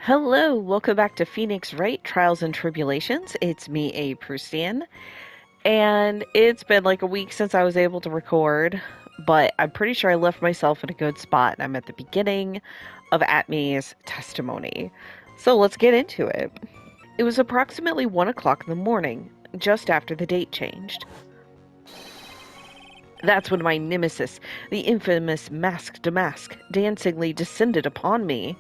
Hello, welcome back to Phoenix Wright Trials and Tribulations. It's me, A. Prustian, and it's been like a week since I was able to record, but I'm pretty sure I left myself in a good spot. I'm at the beginning of Atmey's testimony. So let's get into it. It was approximately 1 o'clock in the morning, just after the date changed. That's when my nemesis, the infamous Mask Damask, dancingly descended upon me.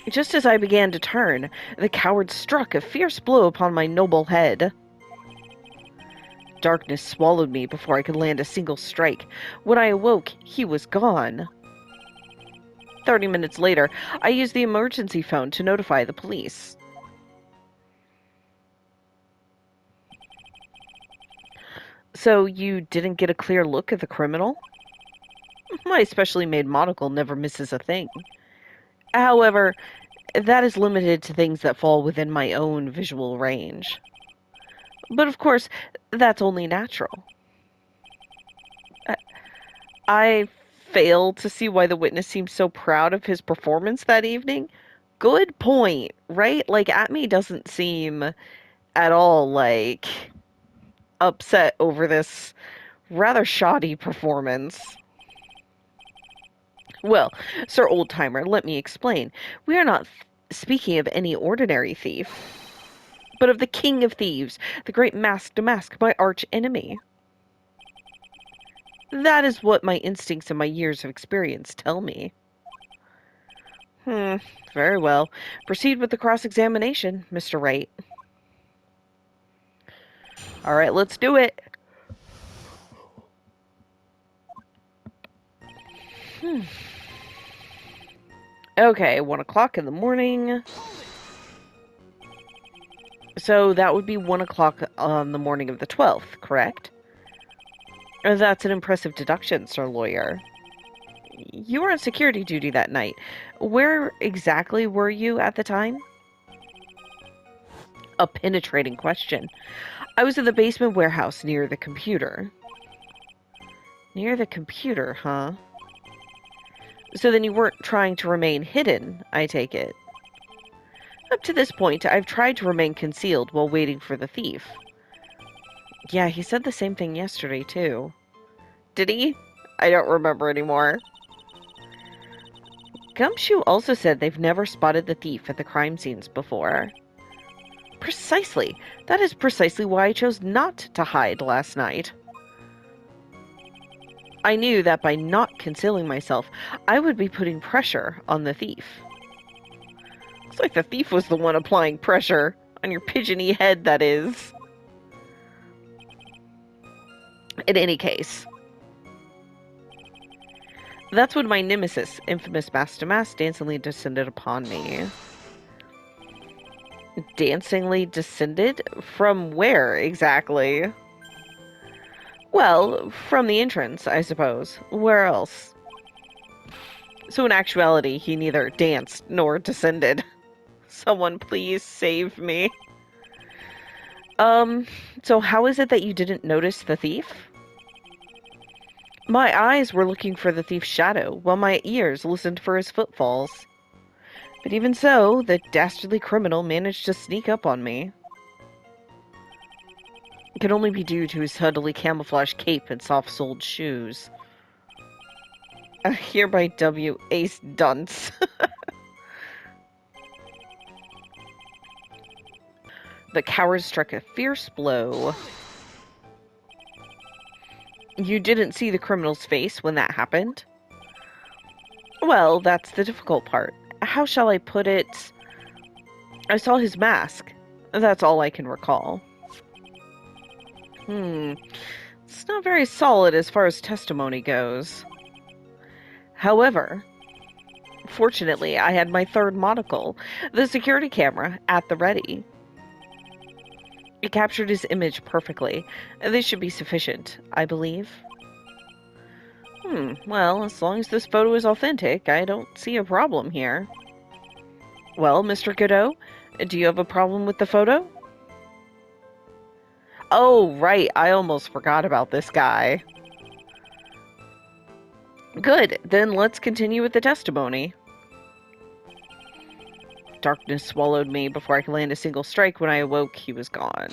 Just as I began to turn, the coward struck a fierce blow upon my noble head. Darkness swallowed me before I could land a single strike. When I awoke, he was gone. 30 minutes later, I used the emergency phone to notify the police. So you didn't get a clear look at the criminal? My specially made monocle never misses a thing. However, that is limited to things that fall within my own visual range. But of course, that's only natural. I fail to see why the witness seems so proud of his performance that evening. Good point, right? Like, Atmey doesn't seem at all, like, upset over this rather shoddy performance. Well, Sir Oldtimer, let me explain. We are not speaking of any ordinary thief, but of the king of thieves, the great Mask Damask, my arch enemy. That is what my instincts and my years of experience tell me. Very well. Proceed with the cross-examination, Mr. Wright. All right, let's do it. Okay, 1 o'clock in the morning. So that would be 1 o'clock on the morning of the 12th, correct? That's an impressive deduction, Sir Lawyer. You were on security duty that night. Where exactly were you at the time? A penetrating question. I was in the basement warehouse near the computer. Near the computer, huh? So then you weren't trying to remain hidden, I take it. Up to this point, I've tried to remain concealed while waiting for the thief. Yeah, he said the same thing yesterday, too. Did he? I don't remember anymore. Gumshoe also said they've never spotted the thief at the crime scenes before. Precisely. That is precisely why I chose not to hide last night. I knew that by not concealing myself, I would be putting pressure on the thief. It's like the thief was the one applying pressure on your pigeony head, that is. In any case, that's when my nemesis, infamous Mask Damask, dancingly descended upon me. Dancingly descended? From where, exactly? Well, from the entrance, I suppose. Where else? So in actuality, he neither danced nor descended. Someone please save me. So how is it that you didn't notice the thief? My eyes were looking for the thief's shadow, while my ears listened for his footfalls. But even so, the dastardly criminal managed to sneak up on me. It could only be due to his subtly camouflaged cape and soft-soled shoes. Hereby W. Ace Dunce. The coward struck a fierce blow. You didn't see the criminal's face when that happened? Well, that's the difficult part. How shall I put it? I saw his mask. That's all I can recall. It's not very solid as far as testimony goes. However, fortunately, I had my third monocle, the security camera, at the ready. It captured his image perfectly. This should be sufficient, I believe. Well, as long as this photo is authentic, I don't see a problem here. Well, Mr. Godot, do you have a problem with the photo? Oh, right, I almost forgot about this guy. Good, then let's continue with the testimony. Darkness swallowed me before I could land a single strike. When I awoke, he was gone.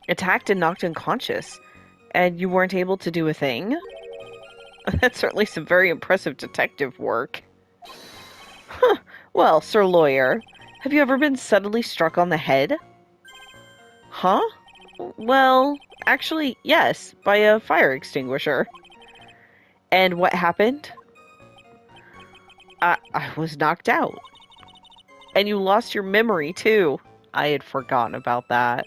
Attacked and knocked unconscious. And you weren't able to do a thing? That's certainly some very impressive detective work. Huh. Well, Sir Lawyer, have you ever been suddenly struck on the head? Huh? Well, actually, yes, by a fire extinguisher. And what happened? I was knocked out. And you lost your memory, too. I had forgotten about that.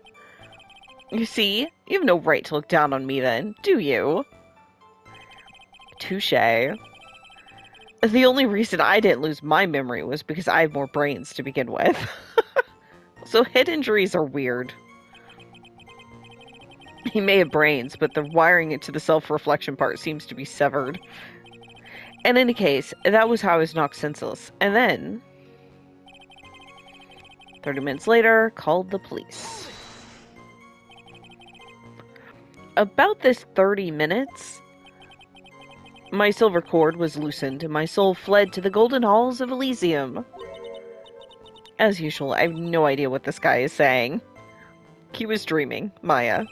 You see, you have no right to look down on me then, do you? Touché. The only reason I didn't lose my memory was because I have more brains to begin with. So head injuries are weird. He may have brains, but the wiring into the self-reflection part seems to be severed. In any case, that was how I was knocked senseless. And then, 30 minutes later, called the police. About this 30 minutes, my silver cord was loosened and my soul fled to the golden halls of Elysium. As usual, I have no idea what this guy is saying. He was dreaming, Maya.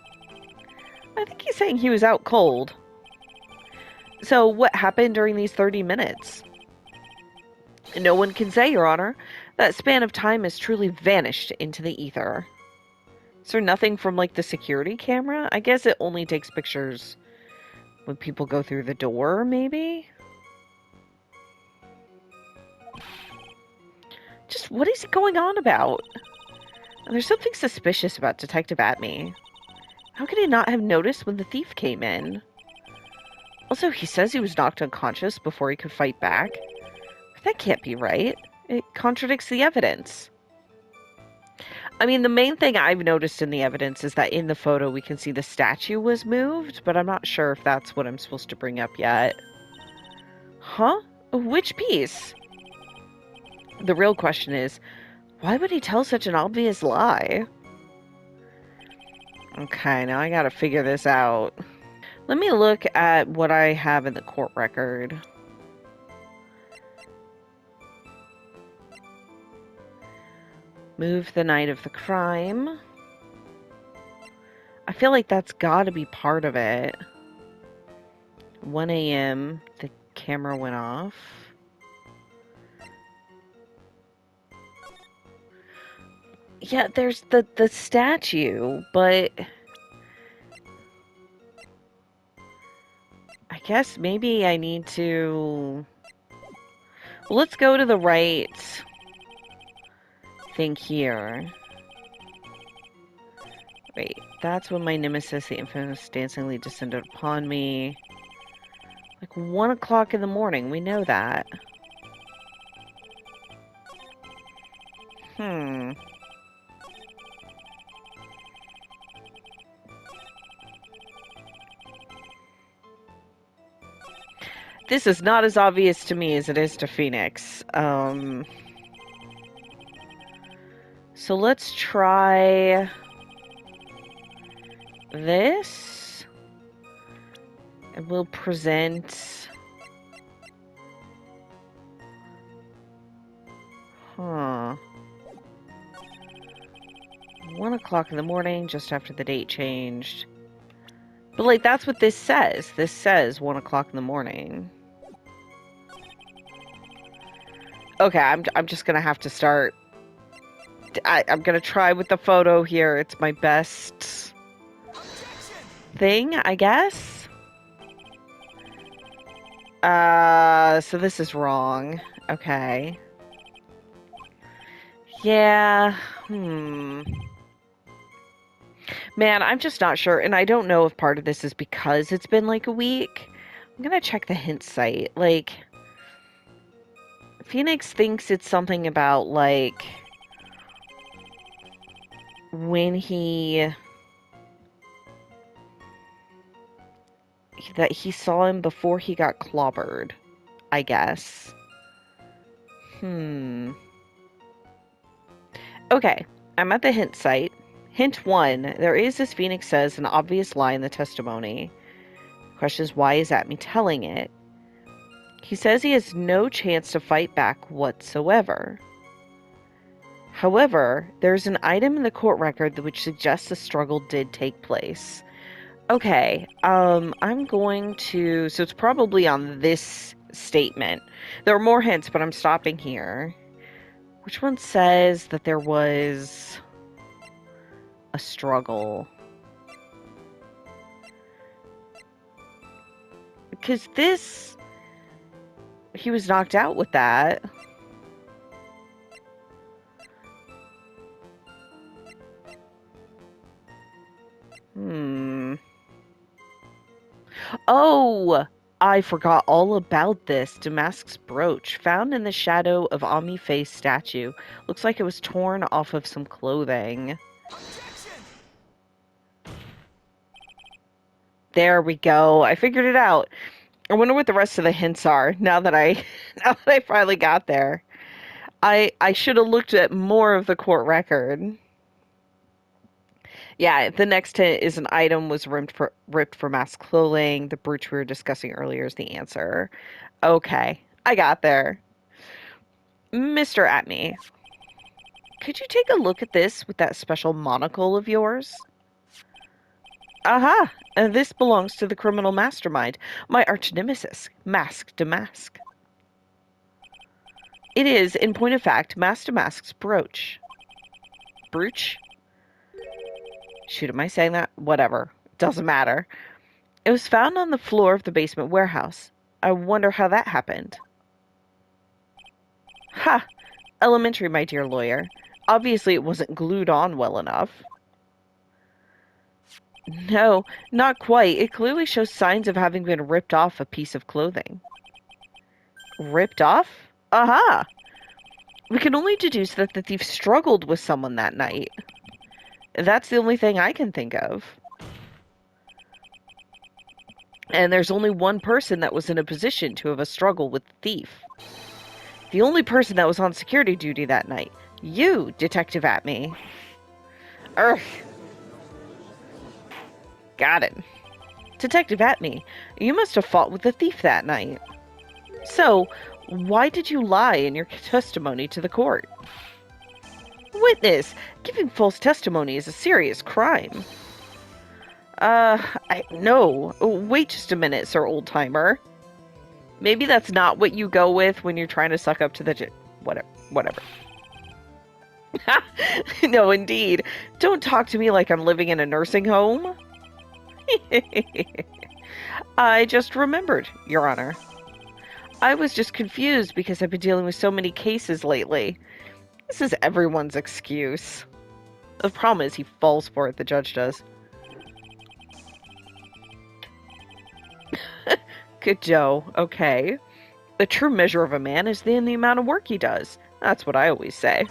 I think he's saying he was out cold. So, what happened during these 30 minutes? No one can say, Your Honor. That span of time has truly vanished into the ether. Is there nothing from, like, the security camera? I guess it only takes pictures when people go through the door, maybe? Just, what is he going on about? And there's something suspicious about Detective Atmey. How could he not have noticed when the thief came in? Also, he says he was knocked unconscious before he could fight back. That can't be right. It contradicts the evidence. I mean, the main thing I've noticed in the evidence is that in the photo we can see the statue was moved, but I'm not sure if that's what I'm supposed to bring up yet. Huh? Which piece? The real question is, why would he tell such an obvious lie? Okay, now I gotta figure this out. Let me look at what I have in the court record. Move the night of the crime. I feel like that's gotta be part of it. 1 a.m. The camera went off. Yeah, there's the statue, but I guess maybe I need to... Well, let's go to the right thing here. Wait, that's when my nemesis, the infamous dancingly descended upon me. Like 1 o'clock in the morning, we know that. This is not as obvious to me as it is to Phoenix. So let's try this. And we'll present... Huh. 1 o'clock in the morning, just after the date changed. But, like, that's what this says. This says 1 o'clock in the morning. Okay, I'm just gonna have to start... I'm gonna try with the photo here. It's my best thing, I guess. So this is wrong. Okay. Yeah, Man, I'm just not sure, and I don't know if part of this is because it's been like a week. I'm gonna check the hint site. Like, Phoenix thinks it's something about, like, when that he saw him before he got clobbered, I guess. Okay, I'm at the hint site. Hint 1, there is, as Phoenix says, an obvious lie in the testimony. The question is, why is Atmey telling it? He says he has no chance to fight back whatsoever. However, there's an item in the court record which suggests the struggle did take place. Okay, I'm going to... So it's probably on this statement. There are more hints, but I'm stopping here. Which one says that there was a struggle? Because this... He was knocked out with that. Oh! I forgot all about this. Damask's brooch, found in the shadow of Ami Faye's statue. Looks like it was torn off of some clothing. There we go. I figured it out. I wonder what the rest of the hints are now that I finally got there. I should have looked at more of the court record. Yeah, the next hint is an item was ripped from Mask's clothing. The brooch we were discussing earlier is the answer. Okay, I got there. Mr. Atmey, could you take a look at this with that special monocle of yours? Aha! This belongs to the criminal mastermind, my arch nemesis, Mask Damask. It is, in point of fact, Mask Damask's brooch. Brooch? Shoot, am I saying that? Whatever. Doesn't matter. It was found on the floor of the basement warehouse. I wonder how that happened. Ha! Elementary, my dear lawyer. Obviously it wasn't glued on well enough. No, not quite. It clearly shows signs of having been ripped off a piece of clothing. Ripped off? Aha! We can only deduce that the thief struggled with someone that night. That's the only thing I can think of. And there's only one person that was in a position to have a struggle with the thief. The only person that was on security duty that night. You, Detective Atmey. Urgh. Got it. Detective Atmey, you must have fought with the thief that night. So, why did you lie in your testimony to the court? Witness, giving false testimony is a serious crime. No. Wait just a minute, Sir Old-Timer. Maybe that's not what you go with when you're trying to suck up to the... Whatever. No, indeed. Don't talk to me like I'm living in a nursing home. I just remembered, Your Honor. I was just confused because I've been dealing with so many cases lately. This is everyone's excuse. The problem is he falls for it, the judge does. Good Joe, okay. The true measure of a man is in the amount of work he does. That's what I always say.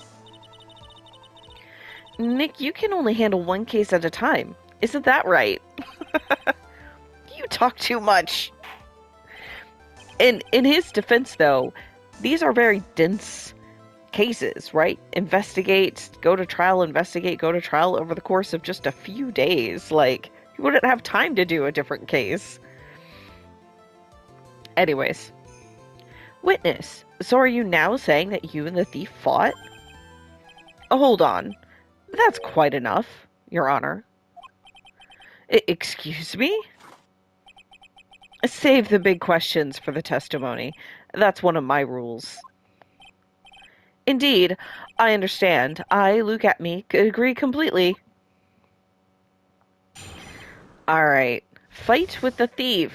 Nick, you can only handle one case at a time. Isn't that right? You talk too much. In his defense, though, these are very dense cases, right? Investigate, go to trial, investigate, go to trial over the course of just a few days. Like, you wouldn't have time to do a different case. Anyways. Witness, so are you now saying that you and the thief fought? Oh, hold on. That's quite enough, Your Honor. Excuse me? Save the big questions for the testimony. That's one of my rules. Indeed, I understand. I, Luke Atmey, agree completely. Alright. Fight with the thief.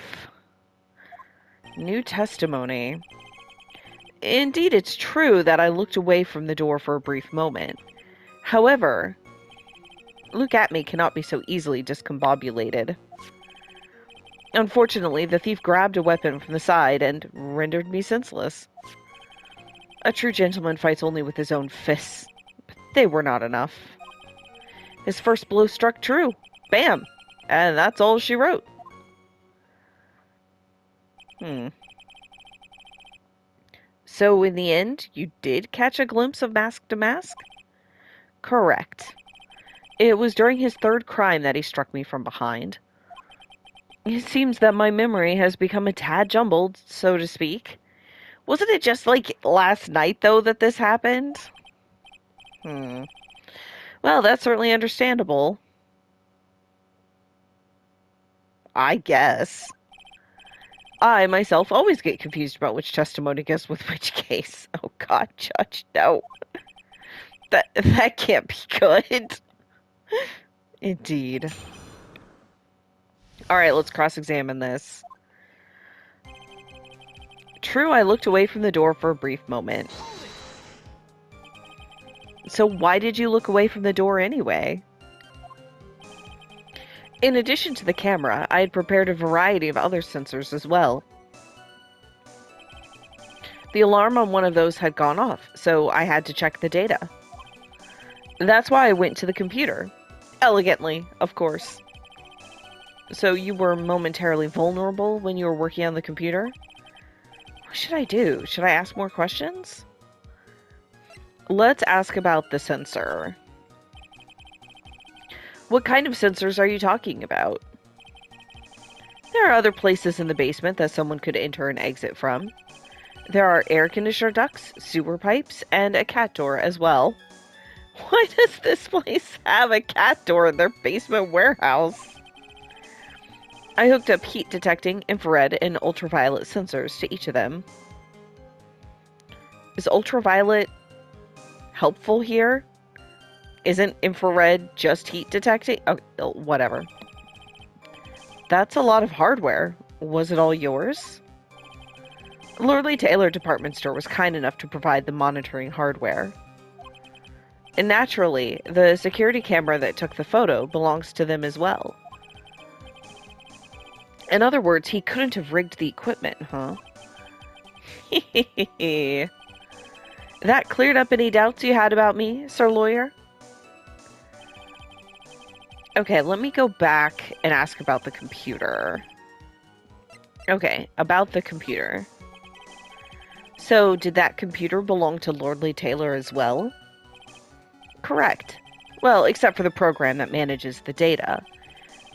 New testimony. Indeed, it's true that I looked away from the door for a brief moment. However, Luke Atmey cannot be so easily discombobulated. Unfortunately, the thief grabbed a weapon from the side and rendered me senseless. A true gentleman fights only with his own fists, but they were not enough. His first blow struck true. Bam! And that's all she wrote. So, in the end, you did catch a glimpse of Mask Damask? Correct. It was during his third crime that he struck me from behind. It seems that my memory has become a tad jumbled, so to speak. Wasn't it just like last night, though, that this happened? Well, that's certainly understandable. I guess. I myself always get confused about which testimony goes with which case. Oh God, Judge, no. That can't be good. Indeed. Alright, let's cross-examine this. True, I looked away from the door for a brief moment. So why did you look away from the door anyway? In addition to the camera, I had prepared a variety of other sensors as well. The alarm on one of those had gone off, so I had to check the data. That's why I went to the computer. Elegantly, of course. So you were momentarily vulnerable when you were working on the computer? What should I do? Should I ask more questions? Let's ask about the sensor. What kind of sensors are you talking about? There are other places in the basement that someone could enter and exit from. There are air conditioner ducts, sewer pipes, and a cat door as well. Why does this place have a cat door in their basement warehouse? I hooked up heat detecting, infrared, and ultraviolet sensors to each of them. Is ultraviolet helpful here? Isn't infrared just heat detecting? Oh, whatever. That's a lot of hardware. Was it all yours? Lordly Taylor department store was kind enough to provide the monitoring hardware. And naturally, the security camera that took the photo belongs to them as well. In other words, he couldn't have rigged the equipment, huh? That cleared up any doubts you had about me, Sir Lawyer? Okay, let me go back and ask about the computer. Okay, about the computer. So, did that computer belong to Lordly Taylor as well? Correct. Well, except for the program that manages the data.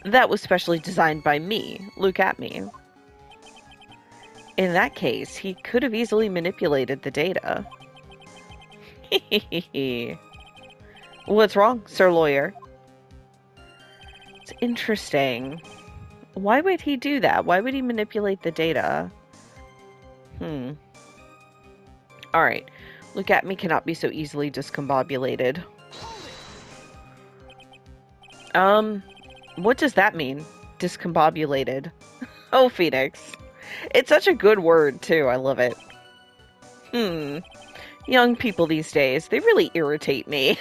That was specially designed by me, Luke Atmey. In that case, he could have easily manipulated the data. What's wrong, Sir Lawyer? It's interesting. Why would he do that? Why would he manipulate the data? Alright. Luke Atmey cannot be so easily discombobulated. What does that mean? Discombobulated. Oh, Phoenix. It's such a good word, too. I love it. Young people these days, they really irritate me.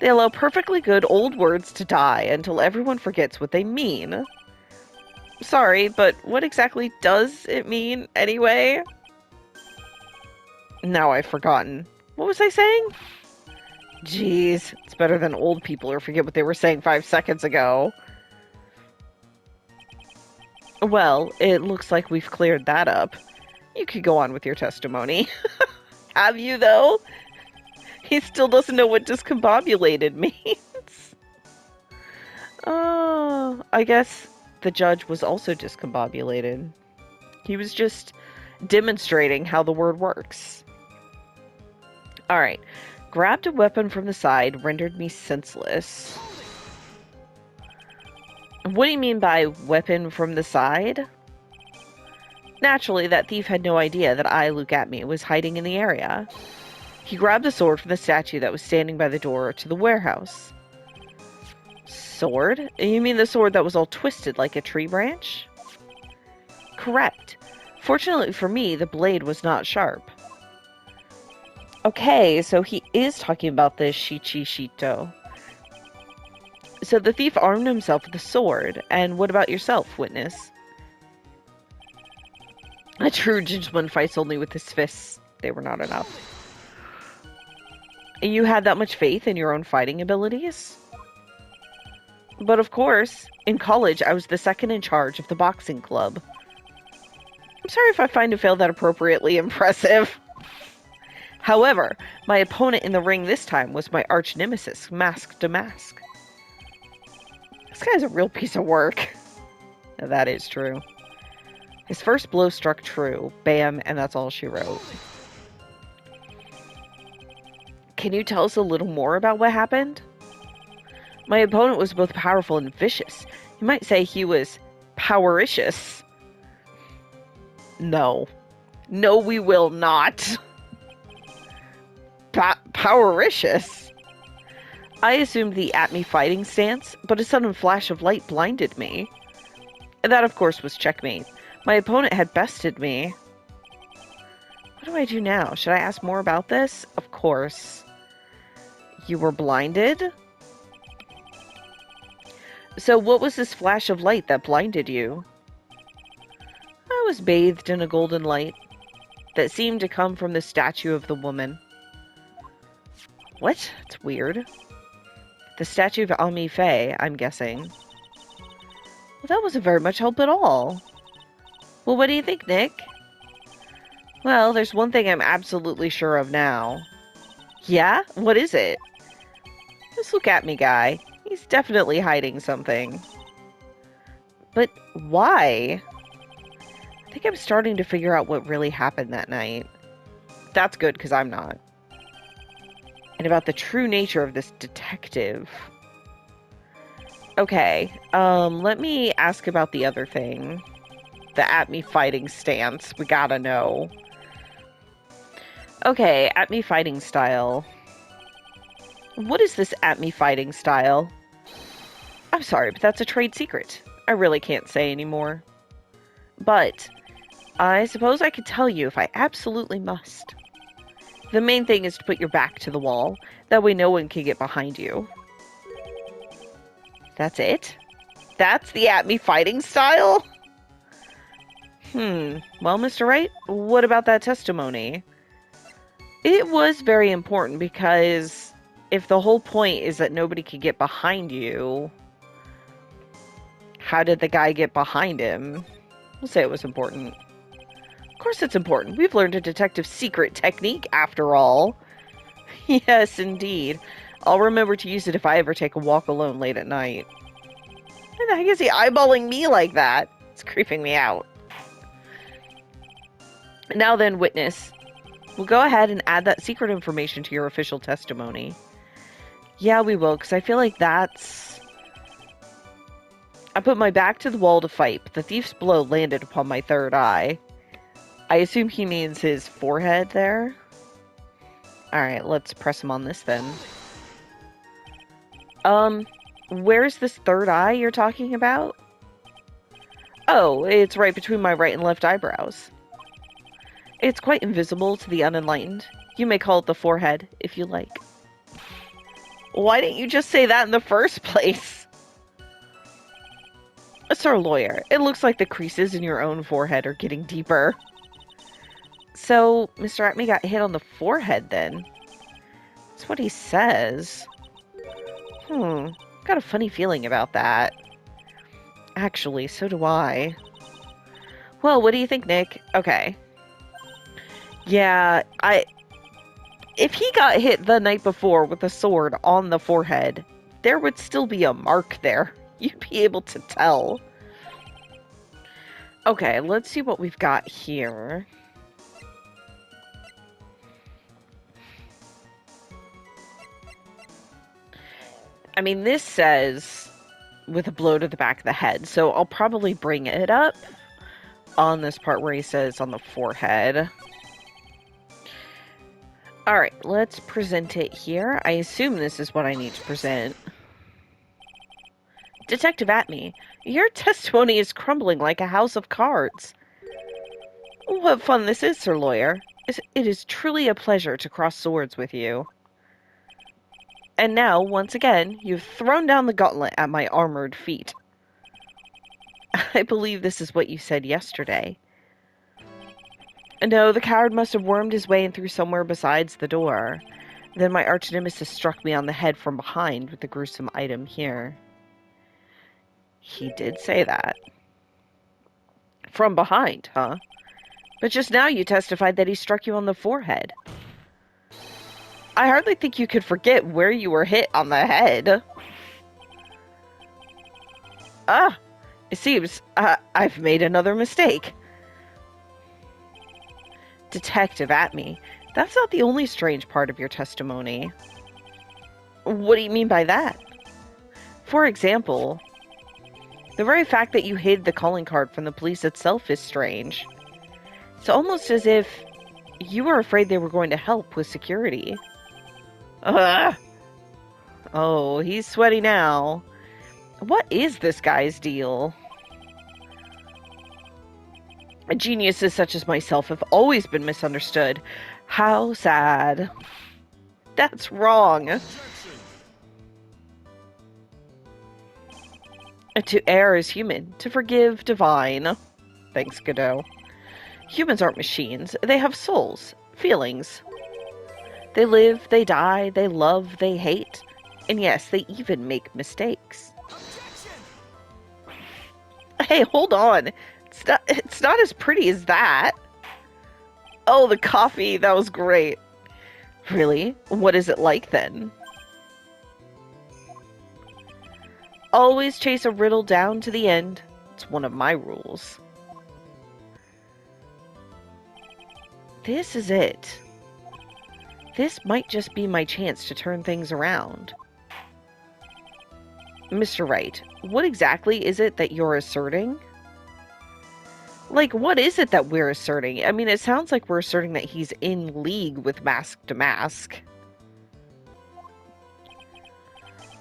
They allow perfectly good old words to die until everyone forgets what they mean. Sorry, but what exactly does it mean, anyway? Now I've forgotten. What was I saying? Jeez, it's better than old people who forget what they were saying 5 seconds ago. Well, it looks like we've cleared that up. You could go on with your testimony. Have you, though? He still doesn't know what discombobulated means. Oh, I guess the judge was also discombobulated. He was just demonstrating how the word works. Alright. Grabbed a weapon from the side, rendered me senseless. What do you mean by weapon from the side? Naturally, that thief had no idea that I, Luke Atmey, was hiding in the area. He grabbed a sword from the statue that was standing by the door to the warehouse. Sword? You mean the sword that was all twisted like a tree branch? Correct. Fortunately for me, the blade was not sharp. Okay, so he is talking about the Shichi Shito. So the thief armed himself with a sword, and what about yourself, witness? A true gentleman fights only with his fists. They were not enough. You had that much faith in your own fighting abilities? But of course, in college I was the second in charge of the boxing club. I'm sorry if I find a fail that appropriately impressive. However, my opponent in the ring this time was my arch nemesis, Mask to Mask. This guy's a real piece of work. That is true. His first blow struck true. Bam, and that's all she wrote. Can you tell us a little more about what happened? My opponent was both powerful and vicious. You might say he was powericious. No. No, we will not. Powericious? I assumed the Atmey fighting stance, but a sudden flash of light blinded me. And that, of course, was checkmate. My opponent had bested me. What do I do now? Should I ask more about this? Of course. You were blinded? So what was this flash of light that blinded you? I was bathed in a golden light that seemed to come from the statue of the woman. What? It's weird. The statue of Atmey Faye, I'm guessing. Well, that wasn't very much help at all. Well, what do you think, Nick? Well, there's one thing I'm absolutely sure of now. Yeah? What is it? Just look at me, guy. He's definitely hiding something. But why? I think I'm starting to figure out what really happened that night. That's good, because I'm not. And about the true nature of this detective. Okay, let me ask about the other thing. The Atmey fighting stance. We gotta know. Okay, Atmey fighting style. What is this Atmey fighting style? I'm sorry, but that's a trade secret. I really can't say anymore. But I suppose I could tell you if I absolutely must. The main thing is to put your back to the wall. That way no one can get behind you. That's it? That's the Atmey fighting style? Well, Mr. Wright, what about that testimony? It was very important because if the whole point is that nobody can get behind you, how did the guy get behind him? We'll say it was important. Of course it's important. We've learned a detective's secret technique, after all. Yes, indeed. I'll remember to use it if I ever take a walk alone late at night. Why the heck is he eyeballing me like that? It's creeping me out. Now then, witness. We'll go ahead and add that secret information to your official testimony. Yeah, we will, because I feel like that's... I put my back to the wall to fight, but the thief's blow landed upon my third eye. I assume he means his forehead there. Alright, let's press him on this then. Where's this third eye you're talking about? Oh, it's right between my right and left eyebrows. It's quite invisible to the unenlightened. You may call it the forehead, if you like. Why didn't you just say that in the first place? Sir Lawyer, it looks like the creases in your own forehead are getting deeper. So, Mr. Atmey got hit on the forehead then? That's what he says. Got a funny feeling about that. Actually, so do I. Well, what do you think, Nick? Okay. Yeah, if he got hit the night before with a sword on the forehead, there would still be a mark there. You'd be able to tell. Okay, let's see what we've got here. I mean, this says with a blow to the back of the head, so I'll probably bring it up on this part where he says on the forehead. Alright, let's present it here. I assume this is what I need to present. Detective Atmey, your testimony is crumbling like a house of cards. What fun this is, Sir Lawyer. It is truly a pleasure to cross swords with you. And now, once again, you've thrown down the gauntlet at my armored feet. I believe this is what you said yesterday. No, the coward must have wormed his way in through somewhere besides the door. Then my arch-nemesis struck me on the head from behind with the gruesome item here. He did say that. From behind, huh? But just now you testified that he struck you on the forehead. I hardly think you could forget where you were hit on the head. It seems I've made another mistake. Detective Atmey, that's not the only strange part of your testimony. What do you mean by that? For example, the very fact that you hid the calling card from the police itself is strange. It's almost as if you were afraid they were going to help with security. Ugh. Oh, he's sweaty now. What is this guy's deal? Geniuses such as myself have always been misunderstood. How sad. That's wrong. To err is human, to forgive divine. Thanks, Godot. Humans aren't machines. They have souls, feelings. They live, they die, they love, they hate. And yes, they even make mistakes. Hey, hold on. It's not as pretty as that. Oh, the coffee. That was great. Really? What is it like then? Always chase a riddle down to the end. It's one of my rules. This is it. This might just be my chance to turn things around. Mr. Wright, what exactly is it that you're asserting? Like, what is it that we're asserting? I mean, it sounds like we're asserting that he's in league with Mask to Mask.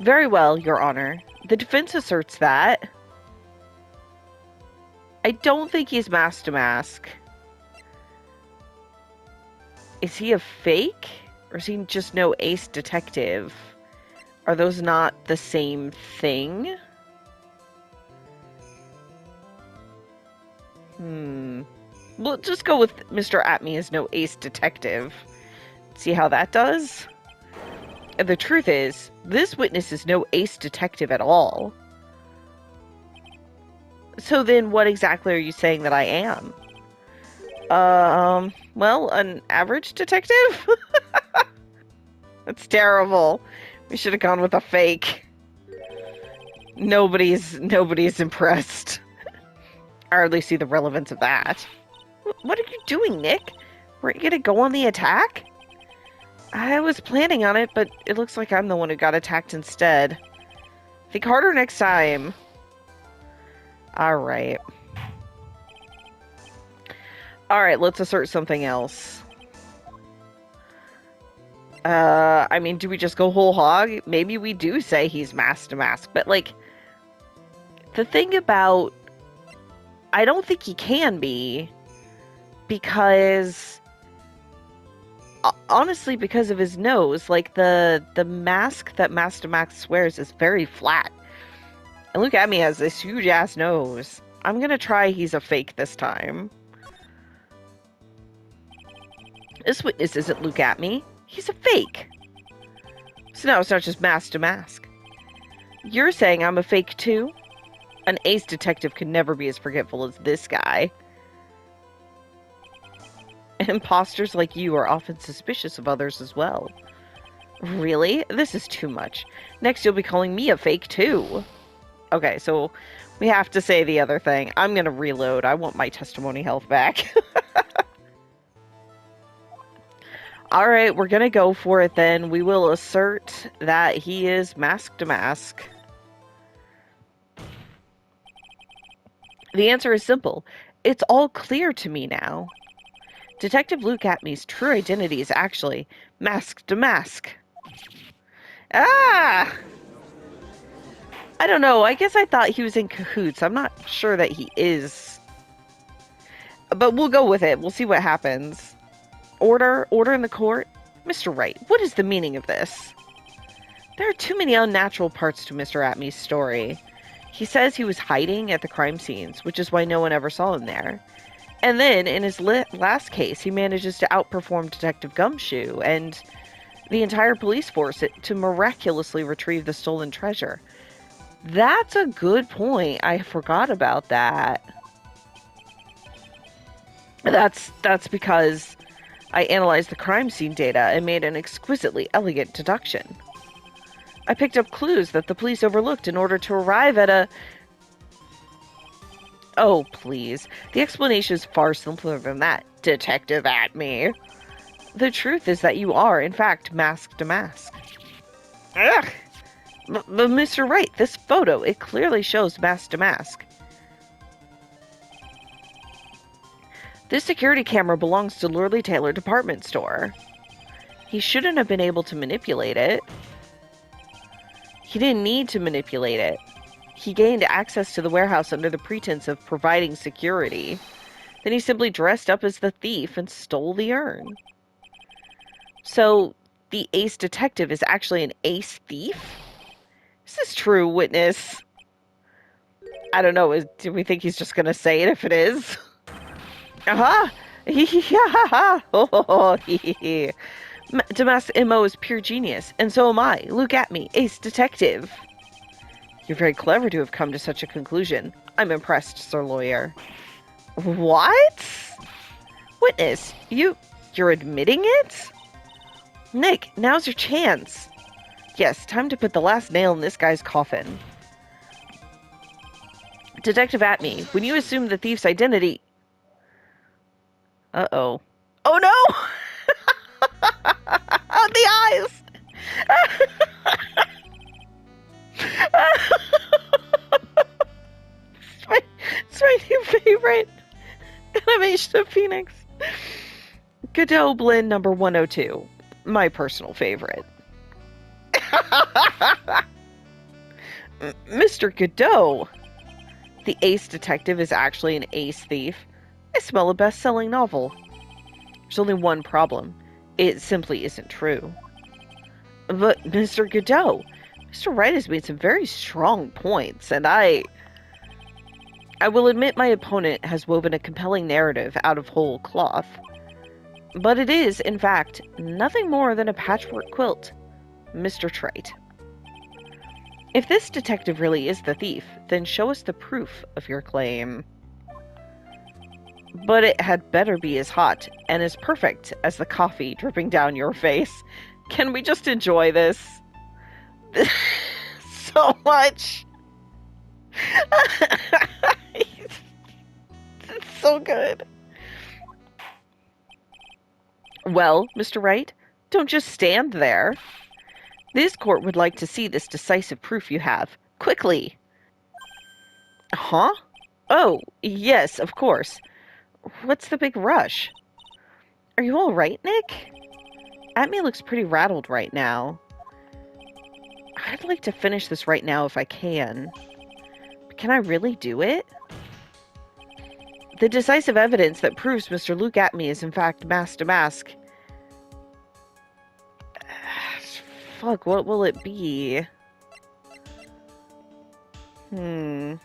Very well, Your Honor. The defense asserts that. I don't think he's Mask to Mask. Is he a fake? Or is he just no ace detective? Are those not the same thing? We'll just go with Mr. Atmey as no ace detective. See how that does? And the truth is, this witness is no ace detective at all. So then what exactly are you saying that I am? Well, an average detective? That's terrible. We should have gone with a fake. Nobody's impressed. I hardly see the relevance of that. What are you doing, Nick? Were you gonna go on the attack? I was planning on it, but it looks like I'm the one who got attacked instead. Think harder next time. Alright. Alright, let's assert something else. I mean, do we just go whole hog? Maybe we do say he's Mask to Mask, but like, the thing about, I don't think he can be, because, honestly, because of his nose, like, the mask that Mask to Mask wears is very flat. And look at me, has this huge-ass nose. I'm gonna try he's a fake this time. This witness isn't Luke Atmey. He's a fake. So now it's not just Mask to Mask. You're saying I'm a fake too? An ace detective could never be as forgetful as this guy. Imposters like you are often suspicious of others as well. Really? This is too much. Next you'll be calling me a fake too. Okay, so we have to say the other thing. I'm gonna reload. I want my testimony health back. Alright, we're gonna go for it then. We will assert that he is Mask to Mask. The answer is simple. It's all clear to me now. Detective Luke Atmey's true identity is actually Mask to Mask. Ah! I don't know. I guess I thought he was in cahoots. I'm not sure that he is. But we'll go with it. We'll see what happens. Order in the court? Mr. Wright, what is the meaning of this? There are too many unnatural parts to Mr. Atmey's story. He says he was hiding at the crime scenes, which is why no one ever saw him there. And then, in his last case, he manages to outperform Detective Gumshoe and the entire police force to miraculously retrieve the stolen treasure. That's a good point. I forgot about that. That's because I analyzed the crime scene data and made an exquisitely elegant deduction. I picked up clues that the police overlooked in order to arrive at Oh, please. The explanation is far simpler than that, Detective Atmey. The truth is that you are, in fact, masked to mask. Ugh! But Mr. Wright, this photo, it clearly shows mask to mask. This security camera belongs to Lurley Taylor Department Store. He shouldn't have been able to manipulate it. He didn't need to manipulate it. He gained access to the warehouse under the pretense of providing security. Then he simply dressed up as the thief and stole the urn. So, the ace detective is actually an ace thief? Is this true, witness? I don't know. Do we think he's just going to say it if it is? Aha! Damas's MO is pure genius, and so am I. Look at me, ace detective. You're very clever to have come to such a conclusion. I'm impressed, Sir Lawyer. What? Witness, you're admitting it? Nick, now's your chance. Yes, time to put the last nail in this guy's coffin. Detective Atmey, when you assume the thief's identity... Uh-oh. Oh, no! Oh, the eyes! It's my new favorite animation of Phoenix. Godot Blend number 102. My personal favorite. Mr. Godot! The ace detective is actually an ace thief. I smell a best-selling novel. There's only one problem. It simply isn't true. But, Mr. Godot, Mr. Wright has made some very strong points, and I will admit my opponent has woven a compelling narrative out of whole cloth. But it is, in fact, nothing more than a patchwork quilt. Mr. Trite. If this detective really is the thief, then show us the proof of your claim. But it had better be as hot and as perfect as the coffee dripping down your face. Can we just enjoy this? So much. It's so good. Well, Mr. Wright, don't just stand there. This court would like to see this decisive proof you have. Quickly. Huh? Oh, yes, of course. What's the big rush? Are you all right, Nick? Atmey looks pretty rattled right now. I'd like to finish this right now if I can. But can I really do it? The decisive evidence that proves Mr. Luke Atmey is in fact mask to mask. Fuck, what will it be? The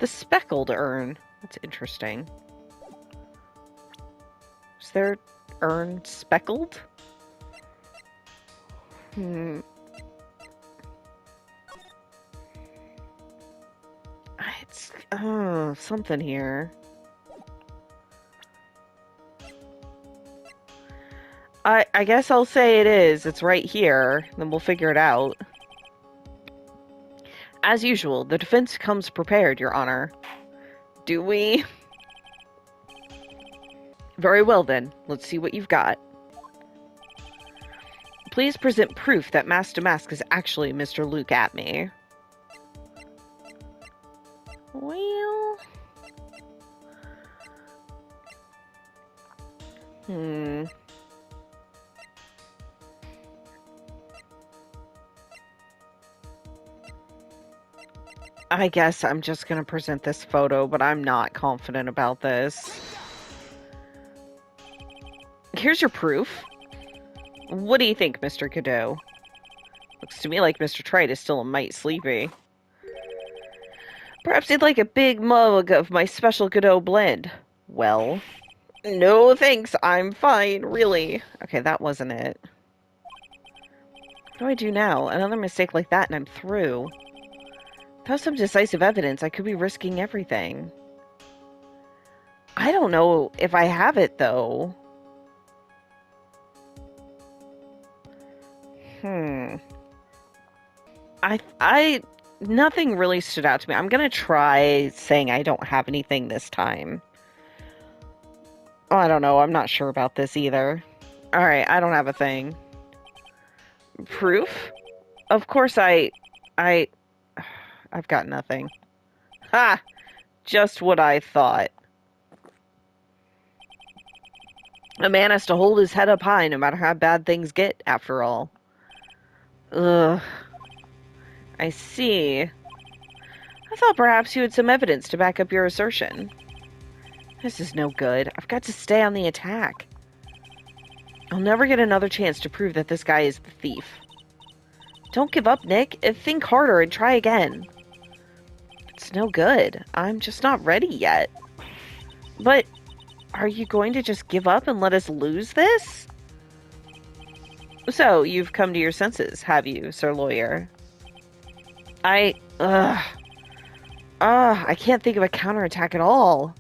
speckled urn. That's interesting. Is their urn speckled? It's something here. I guess I'll say it is. It's right here. Then we'll figure it out. As usual, the defense comes prepared, Your Honor. Do we? Very well, then. Let's see what you've got. Please present proof that Mask to Mask is actually Mr. Luke Atmey. Well... I guess I'm just going to present this photo, but I'm not confident about this. Here's your proof. What do you think, Mr. Godot? Looks to me like Mr. Trite is still a mite sleepy. Perhaps you'd like a big mug of my special Godot blend. Well, no thanks, I'm fine, really. Okay, that wasn't it. What do I do now? Another mistake like that and I'm through. Without some decisive evidence, I could be risking everything. I don't know if I have it, though. Nothing really stood out to me. I'm gonna try saying I don't have anything this time. Oh, I don't know. I'm not sure about this either. All right, I don't have a thing. Proof? Of course I, I've got nothing. Ha! Just what I thought. A man has to hold his head up high no matter how bad things get, after all. Ugh. I see. I thought perhaps you had some evidence to back up your assertion. This is no good. I've got to stay on the attack. I'll never get another chance to prove that this guy is the thief. Don't give up, Nick. Think harder and try again. It's no good. I'm just not ready yet. But are you going to just give up and let us lose this? So, you've come to your senses, have you, Sir Lawyer? I can't think of a counterattack at all.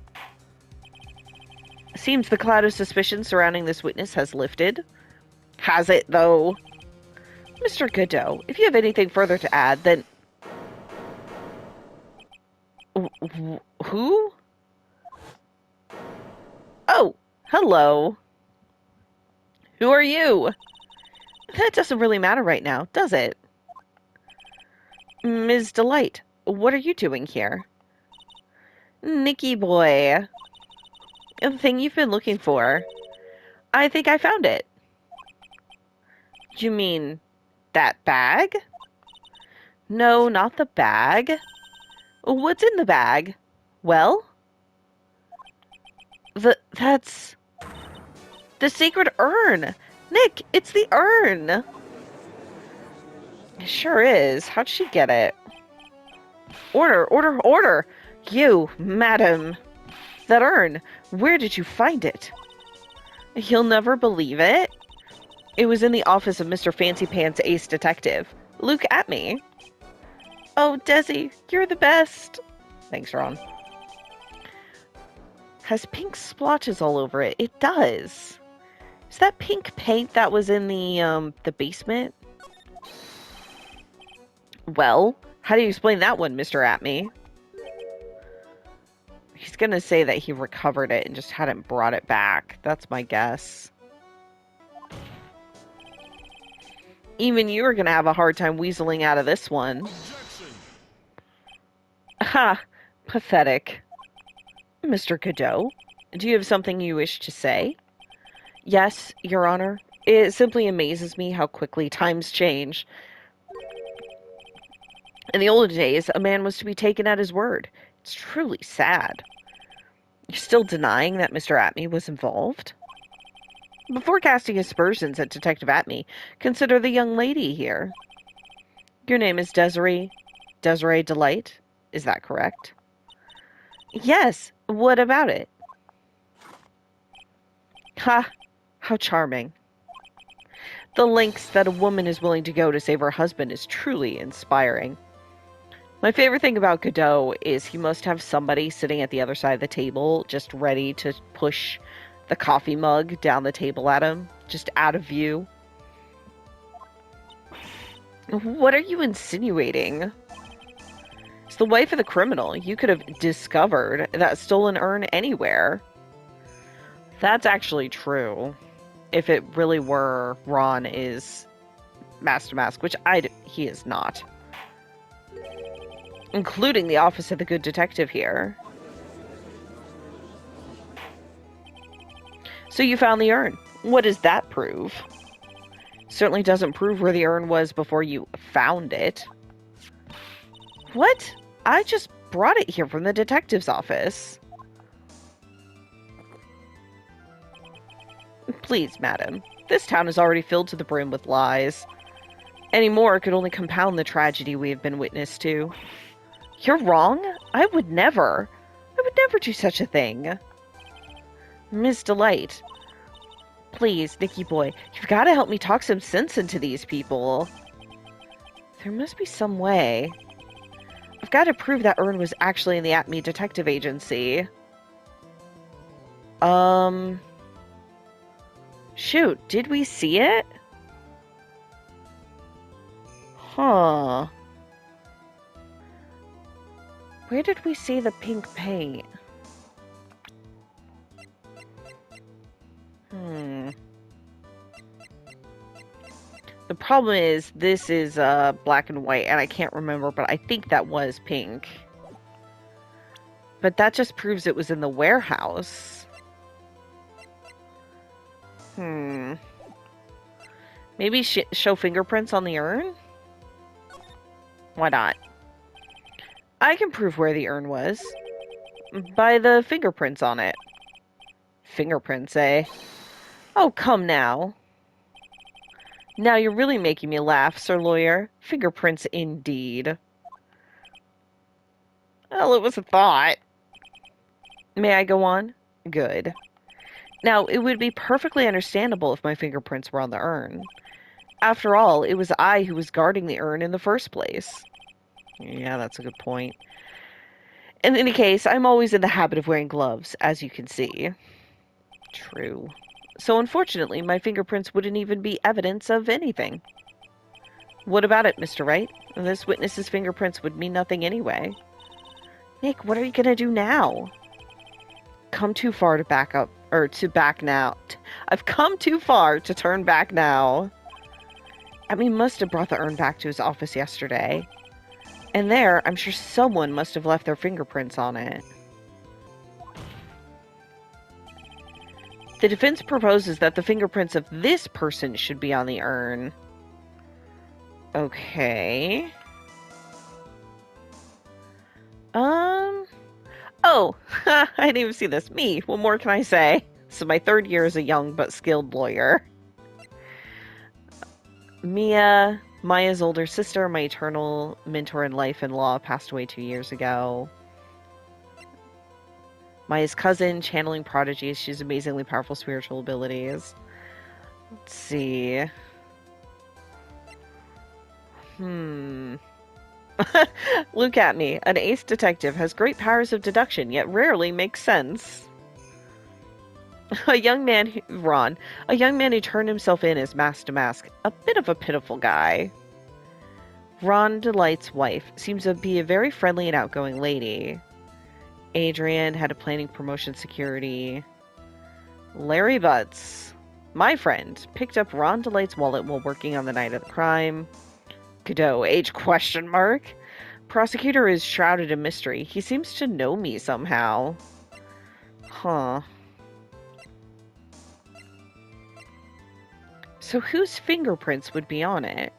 Seems the cloud of suspicion surrounding this witness has lifted. Has it, though? Mr. Godot, if you have anything further to add, then... Who? Oh, hello. Who are you? That doesn't really matter right now, does it? Ms. Delight, what are you doing here? Nicky boy. The thing you've been looking for. I think I found it. You mean that bag? No, not the bag. What's in the bag? Well? That's... the sacred urn! Nick, it's the urn! It sure is. How'd she get it? Order, order, order! You, madam. That urn, where did you find it? You'll never believe it. It was in the office of Mr. Fancy Pants Ace Detective, Luke Atmey. Oh, Desi, you're the best. Thanks, Ron. Has pink splotches all over it. It does. Is that pink paint that was in the basement? Well, how do you explain that one, Mr. Atmey? He's gonna say that he recovered it and just hadn't brought it back. That's my guess. Even you are gonna have a hard time weaseling out of this one. Ha! Pathetic. Mr. Godot, do you have something you wish to say? Yes, Your Honor. It simply amazes me how quickly times change. In the old days, a man was to be taken at his word. It's truly sad. You're still denying that Mr. Atmey was involved? Before casting aspersions at Detective Atmey, consider the young lady here. Your name is Desiree Delight, is that correct? Yes, what about it? Ha, how charming. The lengths that a woman is willing to go to save her husband is truly inspiring. My favorite thing about Godot is he must have somebody sitting at the other side of the table just ready to push the coffee mug down the table at him, just out of view. What are you insinuating? It's the wife of the criminal. You could have discovered that stolen urn anywhere. That's actually true. If it really were Ron is Master Mask, which he is not. Including the office of the good detective here. So you found the urn. What does that prove? Certainly doesn't prove where the urn was before you found it. What? I just brought it here from the detective's office. Please, madam. This town is already filled to the brim with lies. Any more could only compound the tragedy we have been witness to. You're wrong. I would never do such a thing. Miss Delight. Please, Nicky boy, you've got to help me talk some sense into these people. There must be some way. I've got to prove that urn was actually in the Atmey Detective Agency. Shoot, did we see it? Huh. Where did we see the pink paint? The problem is, this is black and white, and I can't remember, but I think that was pink. But that just proves it was in the warehouse. Maybe show fingerprints on the urn? Why not? I can prove where the urn was. By the fingerprints on it. Fingerprints, eh? Oh, come now. Now you're really making me laugh, Sir Lawyer. Fingerprints indeed. Well, it was a thought. May I go on? Good. Now, it would be perfectly understandable if my fingerprints were on the urn. After all, it was I who was guarding the urn in the first place. Yeah, that's a good point. In any case, I'm always in the habit of wearing gloves, as you can see. True. So unfortunately, my fingerprints wouldn't even be evidence of anything. What about it, Mr. Wright? This witness's fingerprints would mean nothing anyway. Nick, what are you gonna do now? Come too far to back up, or to back now. I've come too far to turn back now. Atmey must have brought the urn back to his office yesterday. And there, I'm sure someone must have left their fingerprints on it. The defense proposes that the fingerprints of this person should be on the urn. Okay. Oh, I didn't even see this. Me, what more can I say? This is my third year as a young but skilled lawyer. Maya's older sister, my eternal mentor in life and law, passed away 2 years ago. Maya's cousin, channeling prodigy. She's amazingly powerful spiritual abilities. Let's see. Look at me. An ace detective has great powers of deduction, yet rarely makes sense. A young man who turned himself in as mask to mask. A bit of a pitiful guy. Ron Delight's wife seems to be a very friendly and outgoing lady. Adrian had a planning promotion security. Larry Butts, my friend, picked up Ron Delight's wallet while working on the night of the crime. Godot, age question mark. Prosecutor is shrouded in mystery. He seems to know me somehow. Huh. So whose fingerprints would be on it?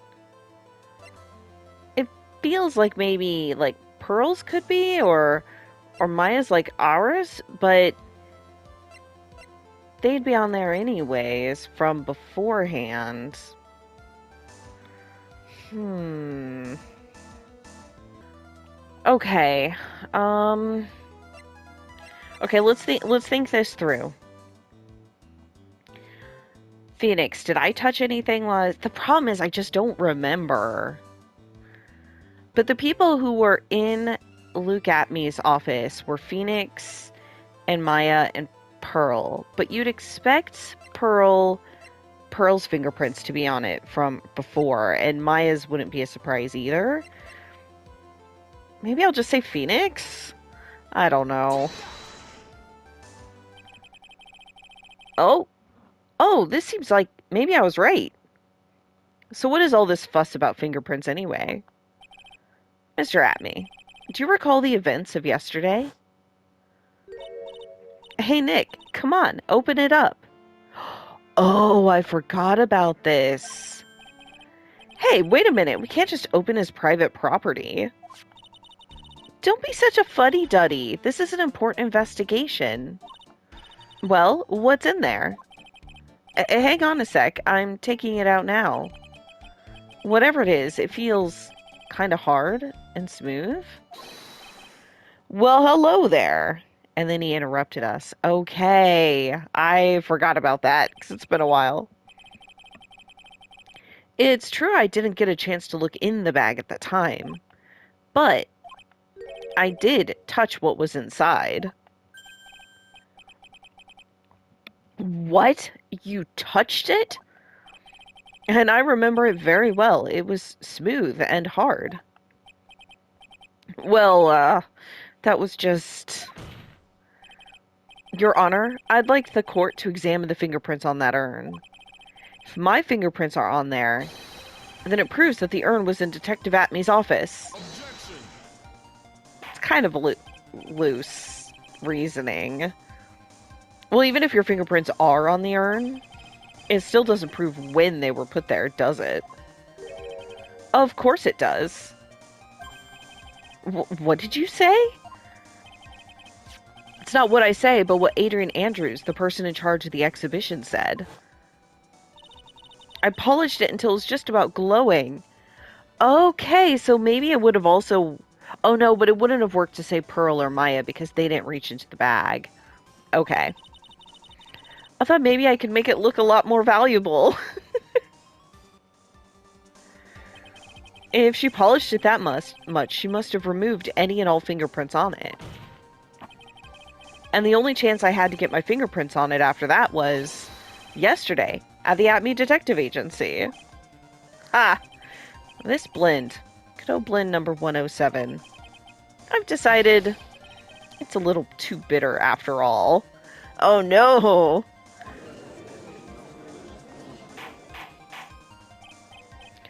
It feels like maybe, like, Pearl's could be, or Maya's like ours, but they'd be on there anyways from beforehand. Okay. Okay, let's think this through. Phoenix, did I touch anything? The problem is I just don't remember. But the people who were in Luke Atmey's office were Phoenix and Maya and Pearl. But you'd expect Pearl's fingerprints to be on it from before, and Maya's wouldn't be a surprise either. Maybe I'll just say Phoenix? I don't know. Oh, this seems like maybe I was right. So what is all this fuss about fingerprints anyway? Mr. Atmey, do you recall the events of yesterday? Hey, Nick, come on, open it up. Oh, I forgot about this. Hey, wait a minute. We can't just open his private property. Don't be such a fuddy-duddy. This is an important investigation. Well, what's in there? Hang on a sec. I'm taking it out now. Whatever it is, it feels kind of hard and smooth. Well, hello there. And then he interrupted us. Okay, I forgot about that because it's been a while. It's true I didn't get a chance to look in the bag at the time, but I did touch what was inside. What? You touched it? And I remember it very well. It was smooth and hard. Well, That was just... Your Honor, I'd like the court to examine the fingerprints on that urn. If my fingerprints are on there, then it proves that the urn was in Detective Atmey's office. Objection. It's kind of a loose reasoning. Well, even if your fingerprints are on the urn, it still doesn't prove when they were put there, does it? Of course it does. What did you say? It's not what I say, but what Adrian Andrews, the person in charge of the exhibition, said. I polished it until it was just about glowing. Okay, so maybe it would have also... Oh no, but it wouldn't have worked to say Pearl or Maya because they didn't reach into the bag. Okay. I thought maybe I could make it look a lot more valuable. If she polished it that much, she must have removed any and all fingerprints on it. And the only chance I had to get my fingerprints on it after that was yesterday at the Atmey Detective Agency. Ah, this blend. Good old blend number 107. I've decided it's a little too bitter after all. Oh no!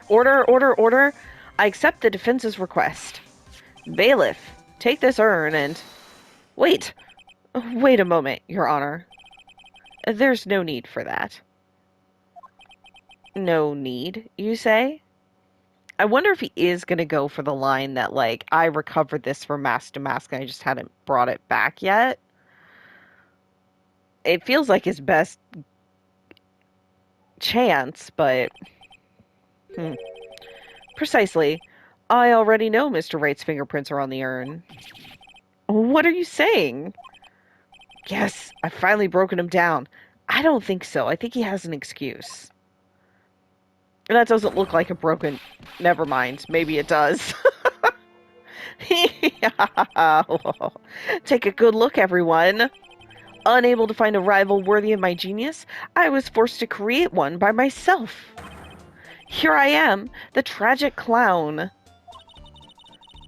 Order, order, order! I accept the defense's request. Bailiff, take this urn and... Wait! Wait a moment, Your Honor. There's no need for that. No need, you say? I wonder if he is going to go for the line that, like, I recovered this from mask to mask and I just hadn't brought it back yet. It feels like his best chance, but... Precisely. I already know Mr. Wright's fingerprints are on the urn. What are you saying? Yes, I've finally broken him down. I don't think so. I think he has an excuse. That doesn't look like a broken... Never mind. Maybe it does. Take a good look, everyone. Unable to find a rival worthy of my genius, I was forced to create one by myself. Here I am, the tragic clown.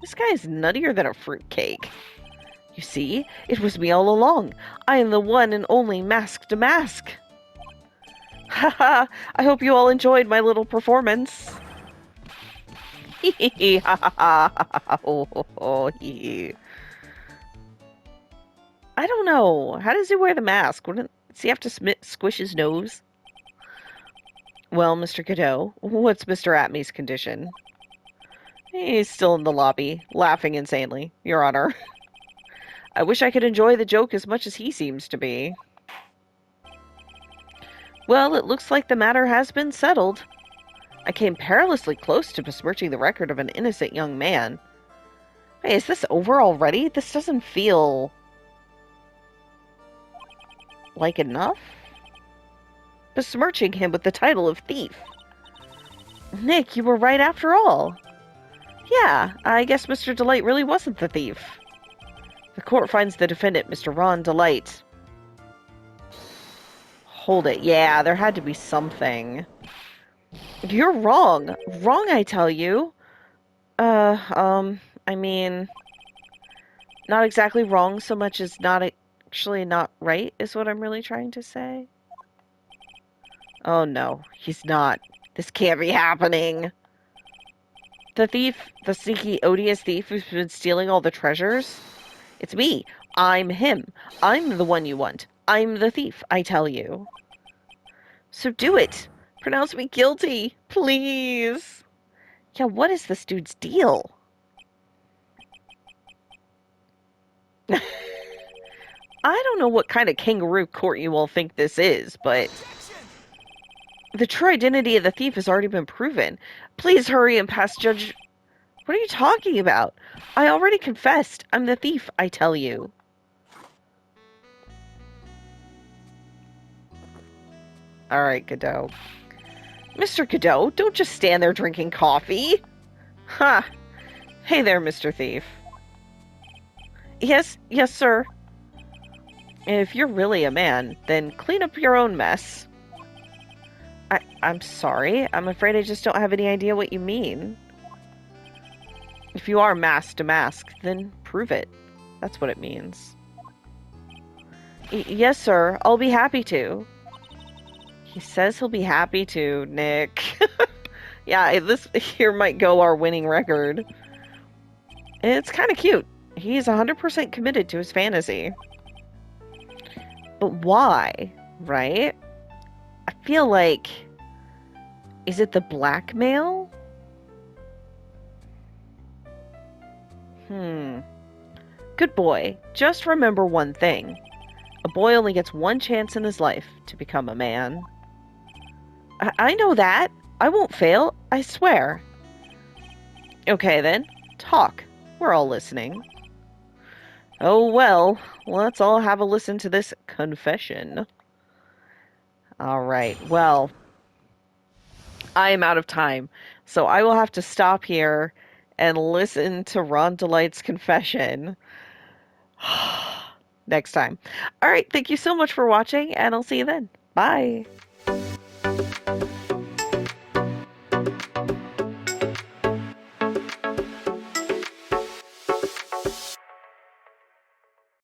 This guy is nuttier than a fruitcake. You see, it was me all along. I am the one and only Mask to Mask. Haha, I hope you all enjoyed my little performance. Hee ha ha ha ha. I don't know. How does he wear the mask? Does he have to squish his nose? Well, Mr. Godot, what's Mr. Atmey's condition? He's still in the lobby, laughing insanely, Your Honor. I wish I could enjoy the joke as much as he seems to be. Well, it looks like the matter has been settled. I came perilously close to besmirching the record of an innocent young man. Hey, is this over already? This doesn't feel... like enough? Besmirching him with the title of thief. Nick, you were right after all. Yeah, I guess Mr. Delight really wasn't the thief. The court finds the defendant, Mr. Ron Delight. Hold it. Yeah, there had to be something. You're wrong. Wrong, I tell you. I mean... Not exactly wrong so much as not actually not right, is what I'm really trying to say. Oh no, he's not. This can't be happening. The thief, the sneaky, odious thief who's been stealing all the treasures? It's me. I'm him. I'm the one you want. I'm the thief, I tell you. So do it. Pronounce me guilty, please. Yeah, what is this dude's deal? I don't know what kind of kangaroo court you all think this is, but... The true identity of the thief has already been proven. Please hurry and pass judge... What are you talking about? I already confessed. I'm the thief, I tell you. Alright, Godot. Mr. Godot, don't just stand there drinking coffee. Ha! Hey there, Mr. Thief. Yes, sir. If you're really a man, then clean up your own mess. I'm sorry. I'm afraid I just don't have any idea what you mean. If you are mask to mask, then prove it. That's what it means. Yes, sir. I'll be happy to. He says he'll be happy to, Nick. Yeah, this here might go our winning record. It's kind of cute. He's 100% committed to his fantasy. But why, right? I feel like... Is it the blackmail? Good boy. Just remember one thing. A boy only gets one chance in his life to become a man. I know that. I won't fail. I swear. Okay, then. Talk. We're all listening. Oh, well. Let's all have a listen to this confession. All right. Well, I am out of time, so I will have to stop here and listen to Ron Delight's confession next time. All right. Thank you so much for watching, and I'll see you then. Bye.